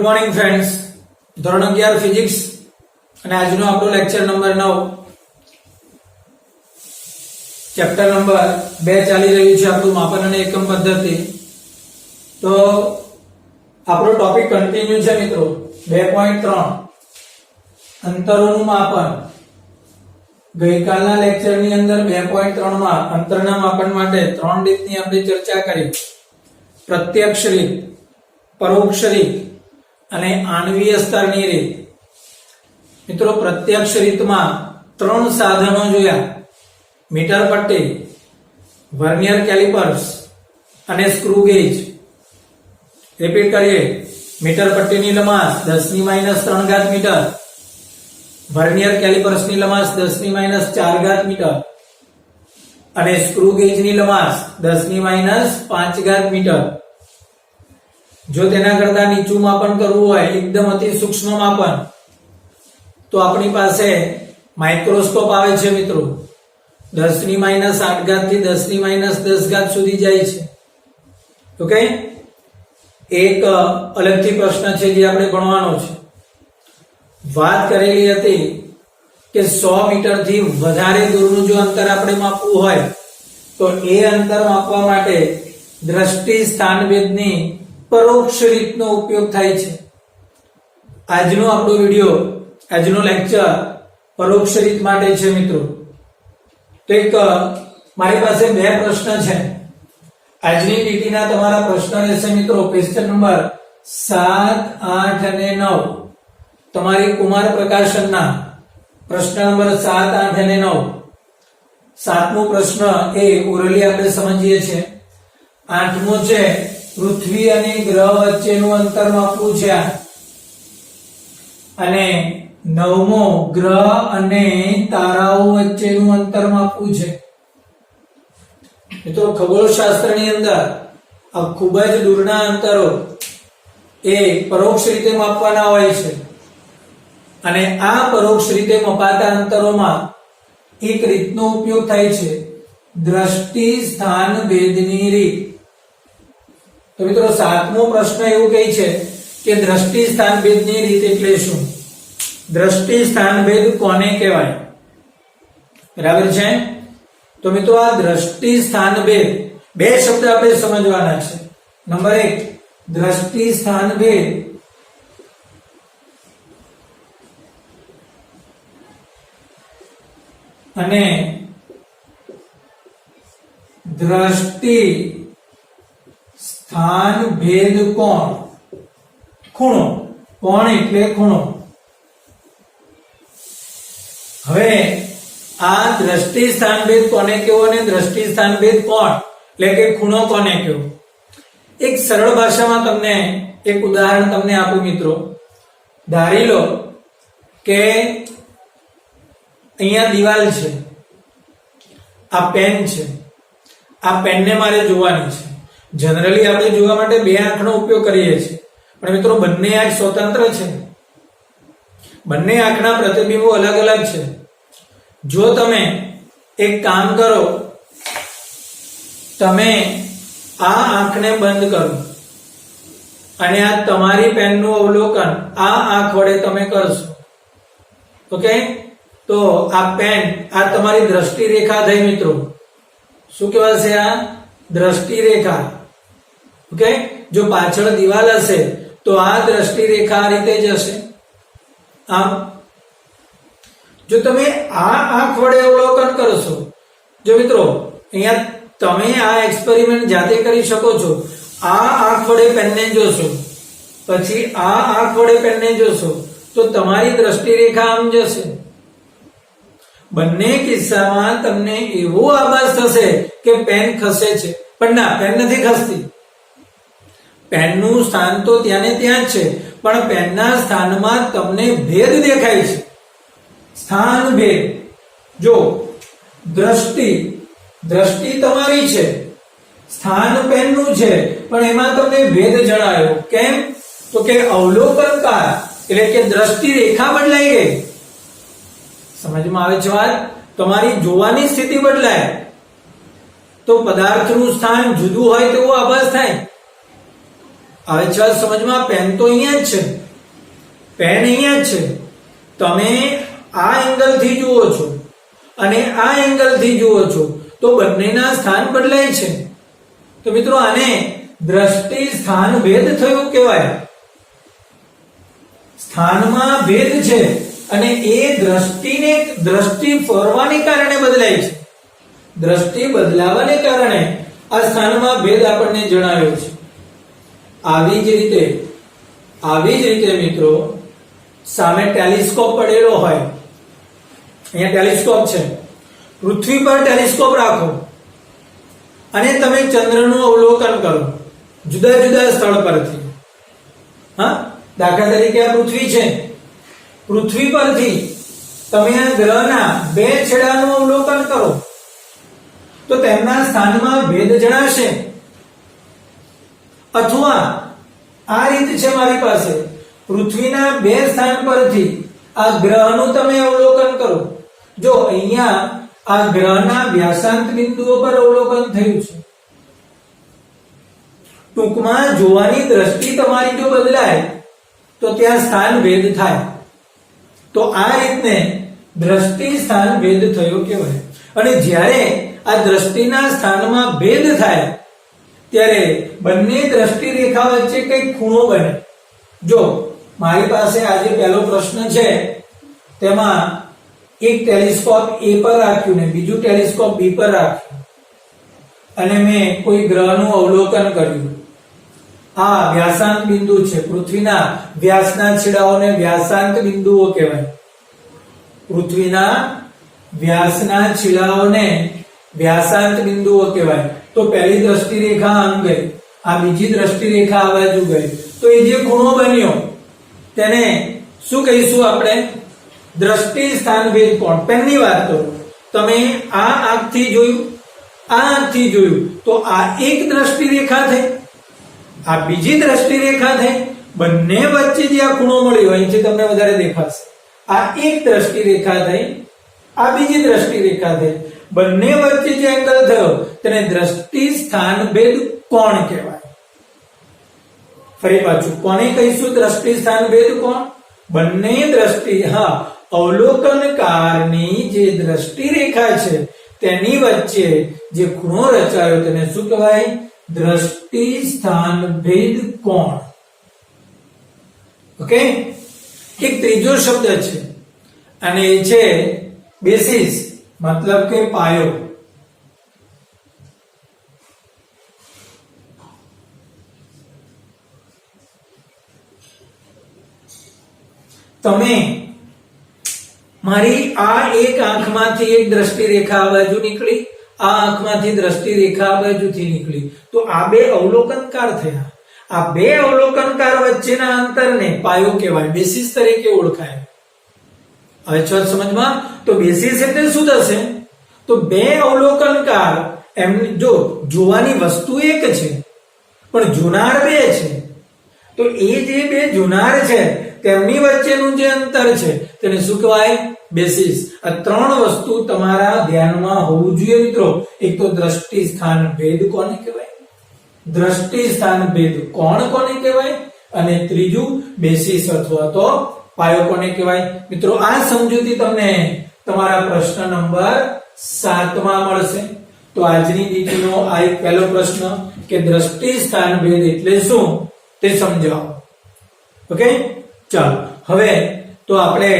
Good morning friends, ધોરણ 11 physics અને આજનો આપણો લેક્ચર નંબર 9 ચેપ્ટર નંબર 2 ચાલી રહ્યું છે આપણું માપન અને એકમ પદ્ધતિ. તો આપણો ટોપિક કન્ટિન્યુ છે મિત્રો. 2.3 અંતરોનું માપન. ગઈકાલના લેક્ચરની અંદર 2.3 માં અંતરના માપન માટે 3 રીતની આપણે ચર્ચા કરી. પ્રત્યક્ષ રીત, પરોક્ષ રીત અને આણ્વીય સ્તરની રીત. મિત્રો પ્રત્યક્ષ રીતમાં 3 સાધનો જોયા: મીટર પટ્ટી, વર્નિયર કેલિપર્સ અને સ્ક્રૂ ગેજ. રિપીટ કરીએ: મીટર પટ્ટીની લંબાઈ 10⁻³ મીટર, વર્નિયર કેલિપર્સની લંબાઈ 10⁻⁴ મીટર અને સ્ક્રૂ ગેજની લંબાઈ 10⁻⁵ મીટર. જો તેના કરતા નીચું માપન કરવું હોય, એકદમ અતિ સૂક્ષ્મ માપન, તો આપણી પાસે માઇક્રોસ્કોપ આવે છે મિત્રો. 10⁻⁸ થી 10⁻10 સુધી જાય છે. ઓકે, એક અલગથી પ્રશ્ન છે જે આપણે ભણવાનો છે. વાત કરેલી હતી કે 100 મીટર થી વધારે દૂરનું જો અંતર આપણે માપવું હોય તો એ અંતર માપવા માટે દ્રષ્ટિ સ્થાનભેદની પરોક્ષ રીતનો ઉપયોગ થાય છે. આજનો આપણો વિડિયો, આજનો લેક્ચર પરોક્ષ રીત માટે છે મિત્રો. તો એક મારી પાસે 2 પ્રશ્ન છે. આજની પીટીના તમારા પ્રશ્ન રહેશે મિત્રો ક્વેશ્ચન નંબર 7, 8 અને 9. તમારી કુમાર પ્રકાશનના પ્રશ્ન નંબર 7, 8 અને 9. 7મો પ્રશ્ન એ ઓરલી આપણે સમજીએ છીએ. 8મો છે પૃથ્વી અને ગ્રહ વચ્ચેનું અંતર માપવું છે અને 9મો ગ્રહ અને તારાઓ વચ્ચેનું અંતર માપવું છે. મિત્રો ખગોળશાસ્ત્રની અંદર આ ખૂબ જ દૂરના અંતરો એ પરોક્ષ રીતે માપવાના હોય છે અને આ પરોક્ષ રીતે મપાતા અંતરોમાં એક રીતનો ઉપયોગ થાય છે: દ્રષ્ટિ સ્થાન ભેદની રીત. તો મિત્રો 7મો પ્રશ્ન એવું કહે છે કે દ્રષ્ટિ સ્થાન ભેદની રીત એટલે શું? દ્રષ્ટિ સ્થાન ભેદ કોને કહેવાય? બરાબર છે. તો મિત્રો આ દ્રષ્ટિ સ્થાન ભેદ 2 શબ્દ આપણે સમજવાના છે. નંબર 1 દ્રષ્ટિ સ્થાન ભેદ અને દ્રષ્ટિ સ્થાન ભેદ કોણ. ખૂણો. કોણ એટલે ખૂણો. હવે આ દ્રષ્ટિ સ્થાન ભેદ કોને કહેવો અને દ્રષ્ટિ સ્થાન ભેદ કોણ એટલે કે ખૂણો કોને કહેવો? એક સરળ ભાષામાં તમને એક ઉદાહરણ તમને આપું મિત્રો. ધારી લો કે અહીંયા દિવાલ છે, આ પેન છે, આ પેનને મારે જોવાની છે. જનરલી આપણે જોવા માટે 2 આંખનો ઉપયોગ કરીએ છીએ, પણ મિત્રો બંને આંખ સ્વતંત્ર છે. બંને આંખના પ્રતિબિંબો અલગ અલગ છે. જો તમે એક કામ કરો, તમે આ આંખને બંધ કરો અને આ તમારી પેનનું અવલોકન આ આંખ વડે તમે કરશો. ઓકે, તો આ પેન, આ તમારી દ્રષ્ટિ રેખા થઈ મિત્રો. શું કહેવાશે? આ દ્રષ્ટિ રેખા. ઓકે, જો પાછળ દિવાલ હશે તો આ દ્રષ્ટિ રેખા આ રીતે જશે. આમ જો તમે આ આંખ વડે અવલોકન કરશો, જો મિત્રો અહીંયા તમે આ એક્સપેરિમેન્ટ જાતે કરી શકો છો. આ આંખ વડે પેનને જોશો, પછી આ આંખ વડે પેનને જોશો, તો તમારી દ્રષ્ટિ રેખા આમ જશે. બંને કિસ્સામાં તમને એવો આભાસ થશે કે પેન ખસે છે, પણ ના, પેન નથી ખસતી. પેનનું સ્થાન તો ત્યાં ને ત્યાં જ છે, પણ પેનના સ્થાનમાં તમને ભેદ દેખાય છે. સ્થાન ભેદ. જો દ્રષ્ટિ તમારી છે, સ્થાન પેનનું છે, પણ એમાં તમને ભેદ જણાયો. કેમ? તો કે અવલોકનકાર એટલે કે દ્રષ્ટિ રેખા બદલાઈ ગઈ. સમજમાં આવે છે વાત? તમારી જોવાની સ્થિતિ બદલાય તો પદાર્થનું સ્થાન જુદું હોય તેવો આભાસ થાય. હવે છે સમજમાં? પેન તો અહીંયા જ છે, પેન અહીંયા જ છે. તમે આ એંગલ થી જુઓ છો અને આ એંગલ થી જુઓ છો તો બંનેના સ્થાન બદલાય છે. તો મિત્રો આને દ્રષ્ટિ સ્થાન ભેદ થયું કહેવાય. સ્થાનમાં ભેદ છે અને એ દ્રષ્ટિ ફરવાને કારણે બદલાય છે. દ્રષ્ટિ બદલાવાને કારણે આ સ્થાનમાં ભેદ આપણને જણાવ્યો છે. આવી જ રીતે મિત્રો સામે ટેલિસ્કોપ પડેલો હોય, અહીંયા ટેલિસ્કોપ છે, પૃથ્વી પર ટેલિસ્કોપ રાખો અને તમે ચંદ્રનું અવલોકન કરો જુદા જુદા સ્થળ પરથી. હા, દાખલા તરીકે આ પૃથ્વી છે, પૃથ્વી પરથી તમે આ ગ્રહના બે છેડાનું અવલોકન કરો તો તેમના સ્થાનમાં ભેદ જણાશે. અથવા આ રીત છે મારી પાસે, પૃથ્વીના બે સ્થાન પરથી આ ગ્રહનું તમે અવલોકન કરો. જો અહીંયા આ ગ્રહના વ્યાસાંત બિંદુઓ પર અવલોકન થયું છે. ટૂંકમાં જોવાની દ્રષ્ટિ તમારી જો બદલાય તો ત્યાં સ્થાન ભેદ થાય. તો આ રીતને દ્રષ્ટિ સ્થાન ભેદ થયો કહેવાય. અને જ્યારે આ દ્રષ્ટિના સ્થાનમાં ભેદ થાય ત્યારે બંને દ્રષ્ટિ રેખા વચ્ચે કઈ ખૂણો બને. જો મારી પાસે આજે પહેલો પ્રશ્ન છે, તેમાં એક ટેલિસ્કોપ A પર રાખ્યું ને બીજું ટેલિસ્કોપ B પર રાખ્યું અને મેં કોઈ ગ્રહનું અવલોકન કર્યું. આ વ્યાસાંત બિંદુ છે, પૃથ્વીના વ્યાસના છેડાઓને વ્યાસાંત બિંદુઓ કહેવાય. પૃથ્વીના વ્યાસના છેડાઓને વ્યાસાંત બિંદુઓ કહેવાય. તો પહેલી દ્રષ્ટિ રેખા આમ ગઈ, આ બીજી દ્રષ્ટિ રેખા આ બાજુ ગઈ, તો એ જે ખૂણો બન્યો તેને શું કહીશું આપણે? દ્રષ્ટિ સ્થાન ભેદ કોણ. પેનની વાત કરો, તમે આ આંખથી જોયું, આ આંખથી જોયું તો આ એક દ્રષ્ટિ રેખા થઈ, આ બીજી દ્રષ્ટિ રેખા થઈ. બંને વચ્ચે જે આ ખૂણો મળ્યો અહીંથી તમને વધારે દેખાશે. આ એક દ્રષ્ટિ રેખા થઈ, આ બીજી દ્રષ્ટિ રેખા થઈ. બંને વચ્ચે જે એંગલ થયો તેને દ્રષ્ટિ સ્થાન ભેદ કોણ કહેવાય. ફરી પાછું કોને કહીશું દ્રષ્ટિ સ્થાન ભેદ કોણ? બંને દ્રષ્ટિ, હા, અવલોકનકારની જે દ્રષ્ટિ રેખા છે તેની વચ્ચે જે ખૂણો રચાયો તેને શું કહેવાય? દ્રષ્ટિ સ્થાન ભેદ કોણ. ઓકે. એક ત્રીજો શબ્દ છે અને એ છે બેસિસ, મતલબ કે પાયો. તમે મારી આ એક આંખમાંથી એક દ્રષ્ટિ રેખા આ બાજુ નીકળી, આ આંખમાંથી દ્રષ્ટિ રેખા આ બાજુથી નીકળી, તો આ બે અવલોકનકાર થયા. આ બે અવલોકનકાર વચ્ચેના અંતરને પાયો કહેવાય, બેસિસ તરીકે ઓળખાય. હવે છો સમજમાં? તો બેસિસ એટલે શું થશે? તો બે અવલોકનકાર, એમ જો જોવાની વસ્તુ એક છે પણ જોનાર બે છે, તો એ જે બે જોનાર છે તેમની વચ્ચેનું જે અંતર છે તેને શું કહેવાય? બેસિસ. આ ત્રણ વસ્તુ તમારા ધ્યાનમાં હોવું જોઈએ મિત્રો. એક તો દ્રષ્ટિ સ્થાન ભેદ કોને કહેવાય, દ્રષ્ટિ સ્થાન ભેદ કોણ કોને કહેવાય, અને ત્રીજું બેસિસ અથવા તો પાયો કોને કહેવાય. મિત્રો આ સમજૂતી તમને તમારા પ્રશ્ન નંબર 7 માં મળશે. તો આજની દીકરીનો આ એક પહેલો પ્રશ્ન કે દ્રષ્ટિ સ્થાન ભેદ એટલે શું તે સમજાવો. ઓકે, ચાલો હવે તો આપણે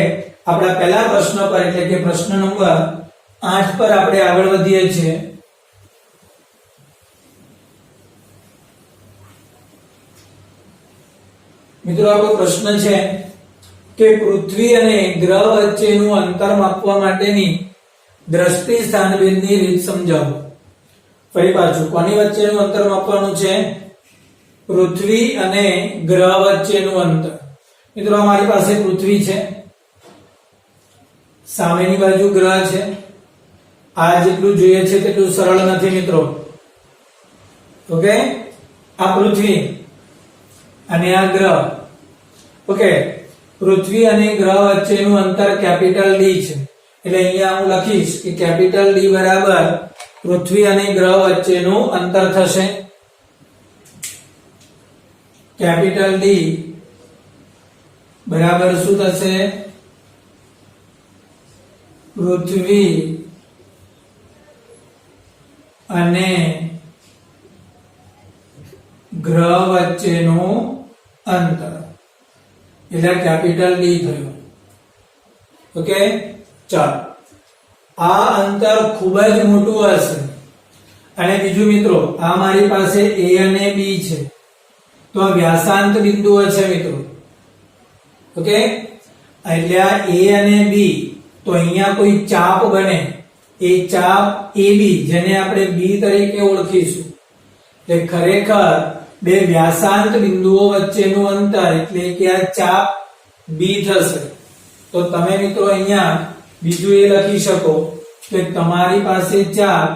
આપણા પહેલા પ્રશ્ન પર એટલે કે પ્રશ્ન નંબર 8 પર આપણે આગળ વધીએ છીએ. મિત્રો આપણો પ્રશ્ન છે કે પૃથ્વી અને ગ્રહ વચ્ચેનું અંતર માપવા માટેની દ્રષ્ટિ સ્થાન ભેદની રીત સમજાવો. ફરી પાછું, કોની વચ્ચેનું અંતર માપવાનું છે? પૃથ્વી અને ગ્રહ વચ્ચેનું અંતર. મિત્રો અમારી પાસે પૃથ્વી છે, સામેની બાજુ ગ્રહ છે. આ જેટલું જોઈએ છે તેટલું સરળ નથી મિત્રો. ઓકે, આ પૃથ્વી અને આ ગ્રહ. ઓકે, પૃથ્વી અને ગ્રહ વચ્ચેનું અંતર કેપિટલ ડી છે. એટલે અહીંયા હું લખીશ કે કેપિટલ ડી બરાબર પૃથ્વી અને ગ્રહ વચ્ચેનું અંતર થશે. કેપિટલ ડી બરાબર શું થશે? પૃથ્વી અને ગ્રહ વચ્ચેનું અંતર એટલે કેપિટલ ડી થયું. ઓકે, ચાલો આ અંતર ખૂબ જ મોટું હશે. અને બીજું મિત્રો, આ મારી પાસે A અને B છે, તો આ વ્યાસાંત બિંદુઓ છે મિત્રો. ઓકે, એટલે આ A અને B, તો અહીંયા કોઈ ચાપ બને, એ ચાપ AB જેને આપણે B તરીકે ઓળખીશું. એટલે ખરેખર બે વ્યાસાંત બિંદુઓ વચ્ચેનું અંતર એટલે કે આ ચાપ B થશે. તો તમે મિત્રો અહીંયા બીજું એ લખી શકો કે તમારી પાસે ચાપ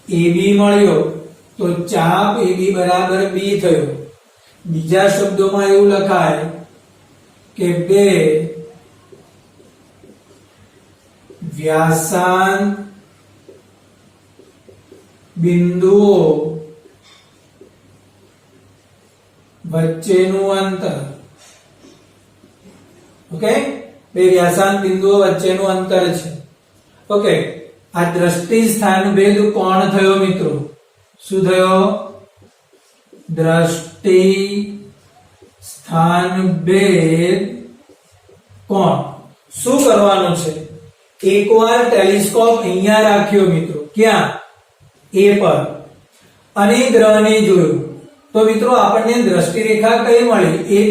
AB મળ્યો, તો ચાપ AB બરાબર B થયો. બીજા શબ્દોમાં એવું લખાય કે બે વ્યાસાંત બિંદુઓ વચ્ચેનું અંતર. ઓકે, બે વ્યાસાંત બિંદુઓ વચ્ચેનું અંતર છે. ઓકે, આ દ્રષ્ટિ સ્થાન ભેદ કોણ થયો મિત્રો? શું થયો? દ્રષ્ટિ સ્થાન ભેદ કોણ. શું કરવાનું છે? એકવાર ટેલિસ્કોપ અહીંયા રાખ્યો મિત્રો, ક્યાં? A પર, અને ગ્રહને જોયું, તો મિત્રો આપણને દ્રષ્ટિ રેખા કઈ મળી? AB.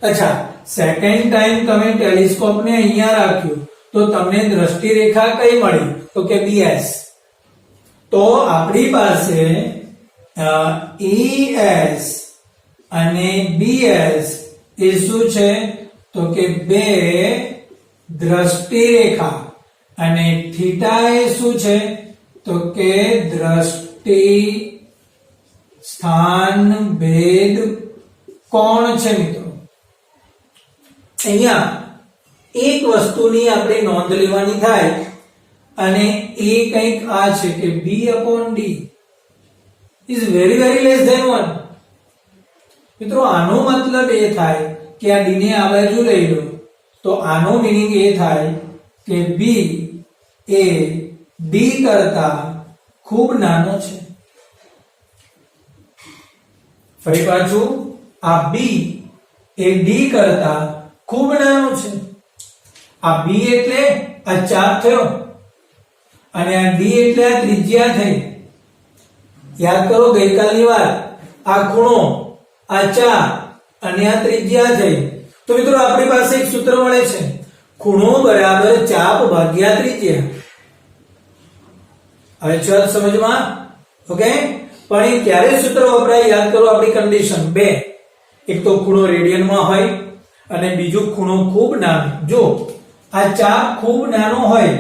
અચ્છા, સેકન્ડ ટાઈમ તમે ટેલિસ્કોપને અહીંયા રાખ્યું, તો તમને દ્રષ્ટિ રેખા કઈ મળી? તો કે BS. તો આપણી પાસે ES અને BS એ શું છે? તો કે બે દ્રષ્ટિ રેખા, અને થીટા એ શું છે? તો કે દ્રષ્ટિ સ્થાન ભેદ કોણ છે મિત્રો. અહીંયા એક વસ્તુની આપણે નોંધ લેવાની થાય, અને એ કંઈક આ છે કે B/D is very less than 1. મિત્રો આનો મતલબ એ થાય કે આ D ને આ બાજુ લઈ લો, તો આનો મીનિંગ એ થાય કે B એ D કરતા ખૂબ નાનો છે. ફરી પાછું, આ B એ D કરતા ખૂબ નાનો છે. આ B એટલે આ ચાપ થયો, અને આ D એટલે આ ત્રિજ્યા થઈ. યાદ કરો ગઈકાલની વાત, આ ખૂણો, આ ચાપ અને આ ત્રિજ્યા થઈ. તો મિત્રો આપણી પાસે એક સૂત્ર મળે છે, ખૂણો બરાબર ચાપ ભાગ્યા ત્રિજ્યા. હવે ચાલ સમજમાં. ઓકે, પણ એ ક્યારે સૂત્ર વપરાય? યાદ કરો આપણી કન્ડિશન બે. એક તો ખૂણો રેડિયનમાં હોય, અને બીજું ખૂણો ખૂબ નાનો. જો આ ચાપ ખૂબ નાનો હોય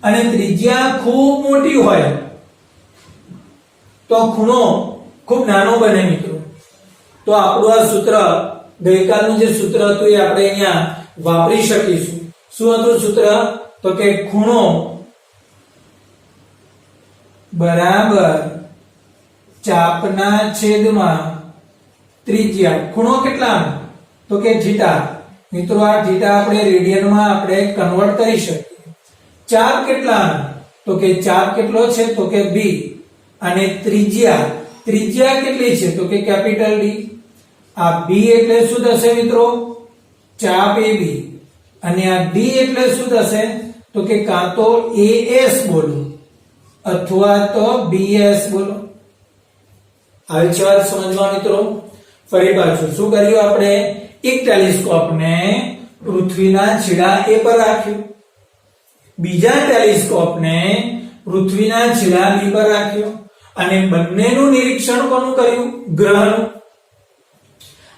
અને ત્રિજ્યા ખૂબ મોટી હોય, તો ખૂણો ખૂબ નાનો બને મિત્રો. તો આપણું આ સૂત્ર, ગઈકાલનું જે સૂત્ર હતું એ આપણે અહીંયા વાપરી શકીશું. શું હતું સૂત્ર? તો કે ખૂણો બરાબર ચાપના છેદમાં ત્રિજ્યા. ખૂણો કેટલાનો? તો કે થીટા. મિત્રો આ થીટા આપણે રેડિયનમાં આપણે કન્વર્ટ કરી શકીએ. ચાપ કેટલાનો? તો કે ચાપ કેટલો છે? તો કે B. અને ત્રિજ્યા, ત્રિજ્યા કેટલી છે? તો કે કેપિટલ D. આ B એટલે શું થશે મિત્રો? ચાપ AB. અને આ D એટલે શું થશે? તો કે કાં તો AS બોલો અથવા તો BS બોલો. આવી છે વાત સમજવા મિત્રો. ફરી પાછું શું કર્યું આપણે? એક ટેલિસ્કોપને પૃથ્વીના છેડા A પર રાખ્યું, બીજા ટેલિસ્કોપને પૃથ્વીના છેડા B પર રાખ્યો, અને બંનેનું નિરીક્ષણ કોનું કર્યું? ગ્રહનું.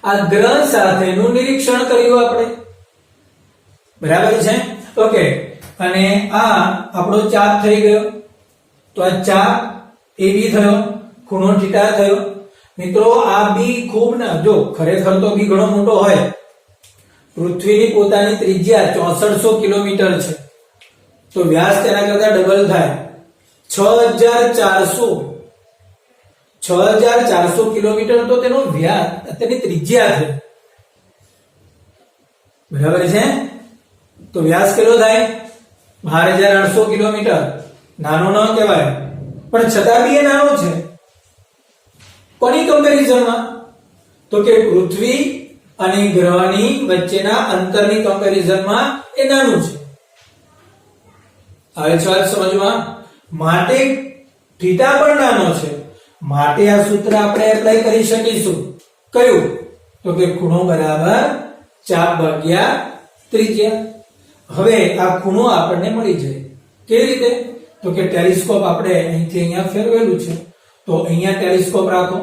આ ગ્રહ સાથેનું નિરીક્ષણ કર્યું આપણે. બરાબર છે? ઓકે, અને આ આપણો ચાપ થઈ ગયો. તો આ ચાપ AB થયો, ખૂણો થીટા થયો. મિત્રો આ B ખૂબ ના, જો ખરેખર તો B ઘણો મોટો હોય. પૃથ્વીની પોતાની ત્રિજ્યા 6400 કિલોમીટર છે, તો વ્યાસ તેના કરતા ડબલ થાય. 6400 6400 કિલોમીટર તો તેનો વ્યાસ, તેની ત્રિજ્યા છે, બરાબર છે? તો વ્યાસ કેટલો થાય? 12800 કિલોમીટર. નાનો ન કહેવાય, પણ છતાં બી એ નાનો છે. કોની કમ્પેરિઝનમાં? તો કે પૃથ્વી અને ગ્રહની વચ્ચેના અંતરની કમ્પેરિઝનમાં એ નાનું છે. હવે ચાલ સમજમાં. માટે થીટા પણ નાનો છે, માટે આ સૂત્ર આપણે એપ્લાય કરી શકીશું. કયું? તો કે ખૂણો બરાબર ચાપ ભાગ્યા ત્રિજ્યા. હવે આ ખૂણો આપણને મળી જાય. કેવી રીતે? તો કે ટેલિસ્કોપ આપણે અહીંથી અહીંયા ફેરવેલું છે, તો અહીંયા ટેલિસ્કોપ રાખો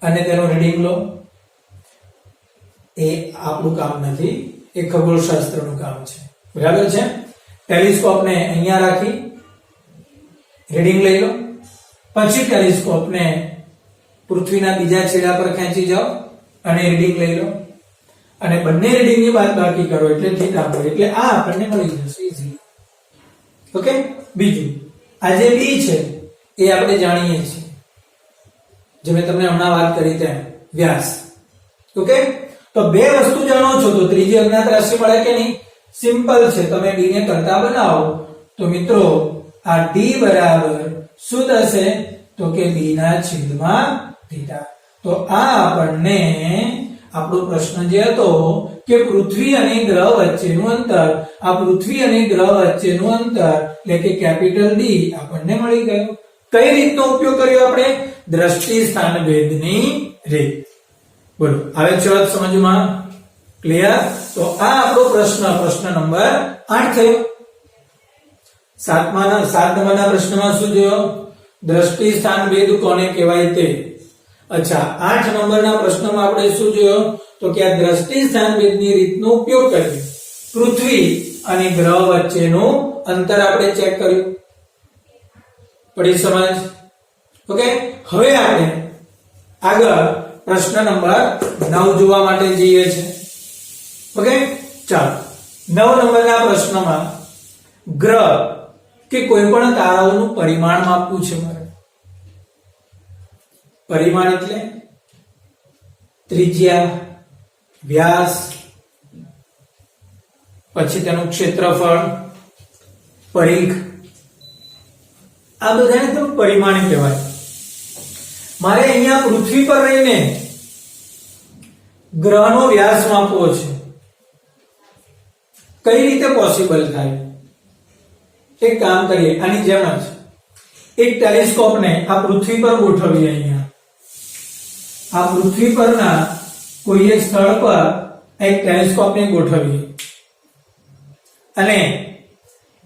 અને તેનો રીડિંગ લો. એ આપણું કામ નથી, એ ખગોળશાસ્ત્રનું કામ છે, બરાબર છે? ટેલિસ્કોપને અહીંયા રાખી રીડિંગ લઈ લો, પછી ટેલિસ્કોપને પૃથ્વીના બીજા છેડા પર ખેંચી જાઓ અને રીડિંગ લઈ લો, અને બંને રીડિંગની બાદબાકી કરો એટલે થીટા મળે. એટલે આ આપણને મળી જશે ઈઝીલી. ઓકે. બીજું, આ જે બી છે એ આપણે જાણીએ છીએ, જે મેં તમને હમણાં વાત કરી તેમ વ્યાસ. ઓકે. તો બે વસ્તુ જાણો છો તો ત્રીજી અજ્ઞાત રાશિ મળે કે નહીં? સિમ્પલ છે. તમે ડી ને કરતા બનાવો તો મિત્રો આ ડી બરાબર શું થશે? તો કે બી ના છેદમાં થીટા. તો આ આપણને આપણો પ્રશ્ન જે હતો કે પૃથ્વી અને ગ્રહ વચ્ચેનું અંતર, આ પૃથ્વી અને ગ્રહ વચ્ચેનું અંતર એટલે કે કેપિટલ ડી આપણને મળી ગયું. કઈ રીતનો ઉપયોગ કર્યો આપણે? દ્રષ્ટિ સ્થાન ભેદની રીત. બોલો, હવે છે સમજમાં? ક્લિયર? તો આ આપણો પ્રશ્ન નંબર 8 થયો. 7 નંબરના પ્રશ્નમાં શું જોયો? દ્રષ્ટિ સ્થાન ભેદ કોને કહેવાય તે. અચ્છા, 8 નંબરના પ્રશ્નમાં આપણે શું જોયો? તો કે આ દ્રષ્ટિ સ્થાન ભેદની રીતનો ઉપયોગ કર્યો. પૃથ્વી અને ગ્રહ વચ્ચેનું અંતર આપણે ચેક કર્યું. પડી સમજ? ઓકે. હવે આપણે આગળ પ્રશ્ન નંબર 9 જોવા માટે જઈએ છે. ઓકે. ચાલો, 9 નંબરના પ્રશ્નમાં ગ્રહ કે કોઈ પણ તારાઓનું પરિમાણ માપવું છે મારે. પરિમાણ એટલે ત્રિજ્યા, વ્યાસ, પછી તેનું ક્ષેત્રફળ, પરિઘ, આ બધાને તો પરિમાણ કહેવાય. મારે અહીંયા પૃથ્વી પર રહીને ગ્રહનો વ્યાસ માપવો છે. કઈ રીતે પોસિબલ થાય? એક કામ કરીએ, આની જેમ જ એક ટેલિસ્કોપને આ પૃથ્વી પર ગોઠવીએ. અહીંયા આ પૃથ્વી પરના કોઈ એક સ્થળ પર એક ટેલિસ્કોપને ગોઠવીએ અને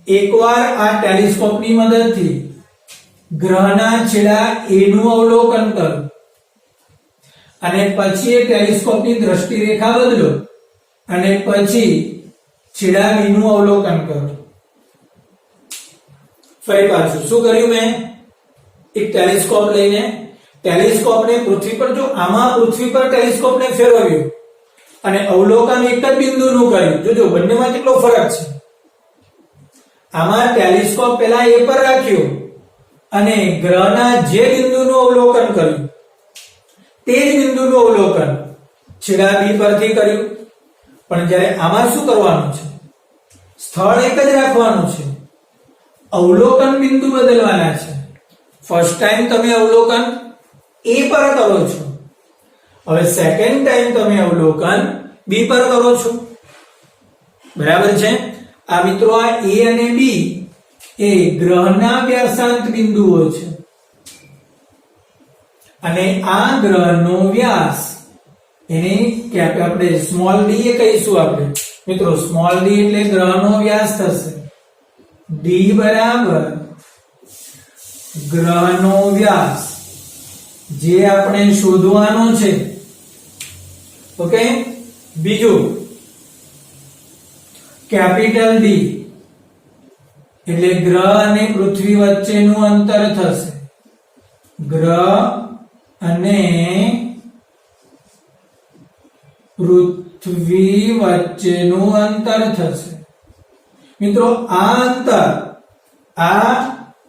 એકવાર આ ટેલિસ્કોપની મદદથી ગ્રહના છેડા A નું અવલોકન કરો અને પછી એ ટેલિસ્કોપની દ્રષ્ટિ રેખા બદલો અને પછી છેડા B નું અવલોકન કરો. ફરી પાછું શું કર્યું મેં? એક ટેલિસ્કોપ લઈને ટેલિસ્કોપને પૃથ્વી પર, જો આમાં પૃથ્વી પર ટેલિસ્કોપને ફેરવ્યું અને અવલોકન એક જ બિંદુનું કર્યું. જોજો બંનેમાં કેટલો ફરક છે. આમાં ટેલિસ્કોપ પહેલા A પર રાખ્યો અને ગ્રહના જે બિંદુનું અવલોકન કર્યું તે જ બિંદુનું અવલોકન છેડા B પરથી કર્યું. પણ જ્યારે આમાં શું કરવાનું છે? સ્થળ એક જ રાખવાનું છે, અવલોકન બિંદુ બદલવાના છે. ફર્સ્ટ ટાઈમ તમે અવલોકન A પર કરો છો, હવે સેકન્ડ ટાઈમ તમે અવલોકન B પર કરો છો. બરાબર છે? આ મિત્રો આ A અને B એ ગ્રહના વ્યાસાંત બિંદુઓ છે અને આ ગ્રહનો વ્યાસ એને આપણે સ્મોલ d એ કહીશું. આપણે મિત્રો સ્મોલ d એટલે ગ્રહનો વ્યાસ થશે. d બરાબર ગ્રહનો વ્યાસ જે આપણે શોધવાનો છે. ઓકે. બીજું કેપિટલ D એટલે ગ્રહ અને પૃથ્વી વચ્ચેનું અંતર થશે. ગ્રહ અને પૃથ્વી વચ્ચેનું અંતર થશે. મિત્રો આ અંતર આ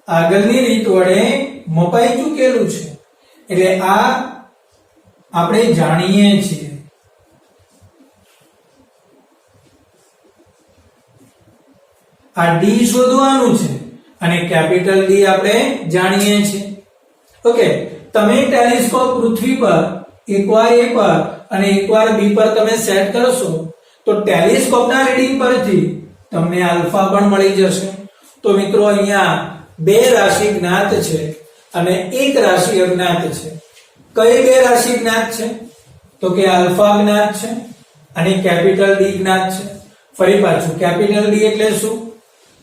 આગળની રીત વડે મપાઈ ચૂકેલું છે. એટલે આ આપણે જાણીએ છીએ. આ ડી શોધવાનું છે અને કેપિટલ ડી આપણે જાણીએ છીએ. ઓકે, તમે ટેલિસ્કોપ પૃથ્વી પર એકવાર એ પર અને એકવાર બી પર તમે સેટ કરશો તો ટેલિસ્કોપના રીડિંગ પરથી તમને આલ્ફા પણ મળી જશે. તો મિત્રો અહીંયા બે રાશિ જ્ઞાત છે અને એક રાશિ અજ્ઞાત છે. કઈ બે રાશિ જ્ઞાત છે? તો કે આલ્ફા જ્ઞાત છે અને કેપિટલ ડી જ્ઞાત છે. ફરી પાછું, કેપિટલ ડી એટલે શું?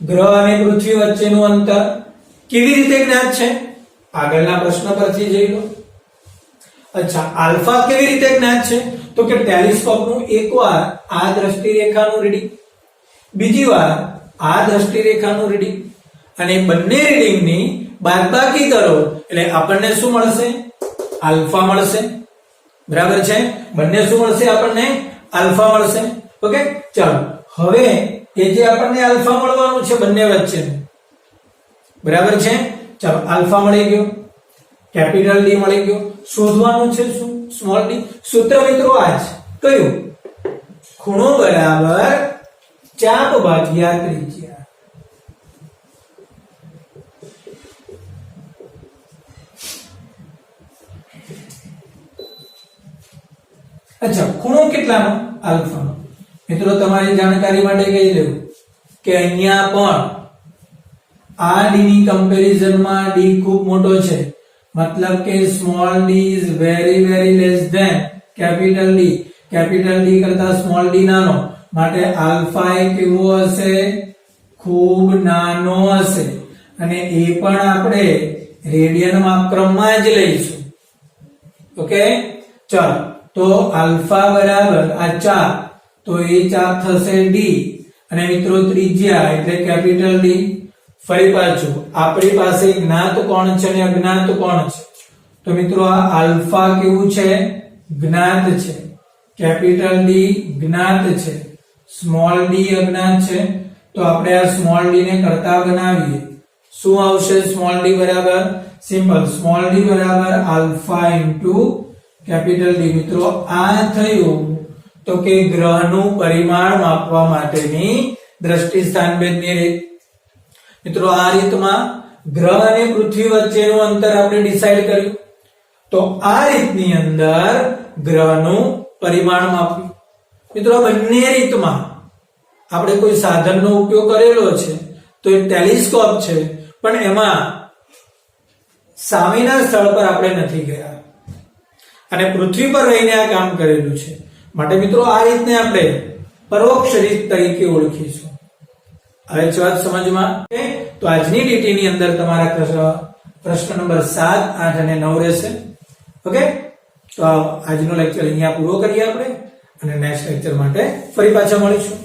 ગ્રહ અને પૃથ્વી વચ્ચેનું અંતર. કેવી રીતે જ્ઞાત છે? આગળના પ્રશ્ન પરથી જોઈ લો. અચ્છા, આલ્ફા કેવી રીતે જ્ઞાત છે? તો કે ટેલિસ્કોપનું એકવાર આ દ્રષ્ટિ રેખાનું રીડિંગ, બીજી વાર આ દ્રષ્ટિ રેખાનું રીડિંગ, અને બંને રીડિંગની બાદબાકી કરો એટલે આપણને શું મળશે? આલ્ફા મળશે. બરાબર છે? બંને શું મળશે? આપણને આલ્ફા મળશે. ઓકે, ચાલો હવે એ જે આપણને આલ્ફા મળવાનું છે બંને વચ્ચેનું, બરાબર છે? ચાલો, આલ્ફા મળી ગયો, કેપિટલ ડી મળી ગયો. શોધવાનું છે શું? Small D. સૂત્ર મિત્રો આ છે. કયું? ખૂણો બરાબર ચાપ ભાગ્યા ત્રિજ્યા. અચ્છા, ખૂણો કેટલાનો? આલ્ફાનો. મિત્રો તમારી જાણકારી માટે કહી દઉં કે અહીંયા પણ આ ડી ની કમ્પેરિઝનમાં ડી ખૂબ મોટો છે, મતલબ કે small D is very very less than capital D. Capital D કરતા સ્મોલ ડી નાનો, માટે આલ્ફા એ કેવો હશે? ખૂબ નાનો હશે. અને એ પણ આપણે રેડિયન માપક્રમમાં જ લઈશું. ઓકે, ચાલો, તો આલ્ફા બરાબર આ ચાપ, તો એ ચાપ થશે ડી, અને મિત્રો ત્રિજ્યા એટલે કેપિટલ ડી. ફરી પાછું આપણી પાસે જ્ઞાત કોણ છે અને અજ્ઞાત કોણ છે? તો મિત્રો આ આલ્ફા કેવું છે? જ્ઞાત છે. કેપિટલ ડી જ્ઞાત છે, સ્મોલ ડી અજ્ઞાત છે. તો આપણે આ સ્મોલ ડી ને કરતા બનાવીએ. શું આવશે? સ્મોલ ડી બરાબર સિમ્પલ, સ્મોલ ડી બરાબર આલ્ફા ઇન્ટુ કેપિટલ ડી. મિત્રો આ થયું તો કે ગ્રહનું પરિમાણ માપવા માટેની દ્રષ્ટિ સ્થાનભેદની રીત. મિત્રો આ રીતમાં ગ્રહ અને પૃથ્વી વચ્ચેનું અંતર આપણે ડિસાઈડ કર્યું. તો આ રીતની અંદર ગ્રહનું પરિમાણ માપ્યું. મિત્રો આ બંને રીતમાં આપણે કોઈ સાધનનો ઉપયોગ કરેલો છે, તો એ ટેલિસ્કોપ છે, પણ એમાં સામેના સ્થળ પર આપણે નથી ગયા અને પૃથ્વી પર રહીને આ કામ કરેલું છે. માટે મિત્રો આ રીતને આપણે પરોક્ષ રીત તરીકે ઓળખીશું. હવે છે વાત સમજમાં. તો આજની ડીટી ની અંદર તમારા પ્રશ્ન નંબર 7, 8 અને 9 રહેશે. ઓકે, તો આજનો લેક્ચર અહીંયા પૂરો કરીએ આપણે, અને નેક્સ્ટ લેક્ચર માટે ફરી પાછા મળીશું.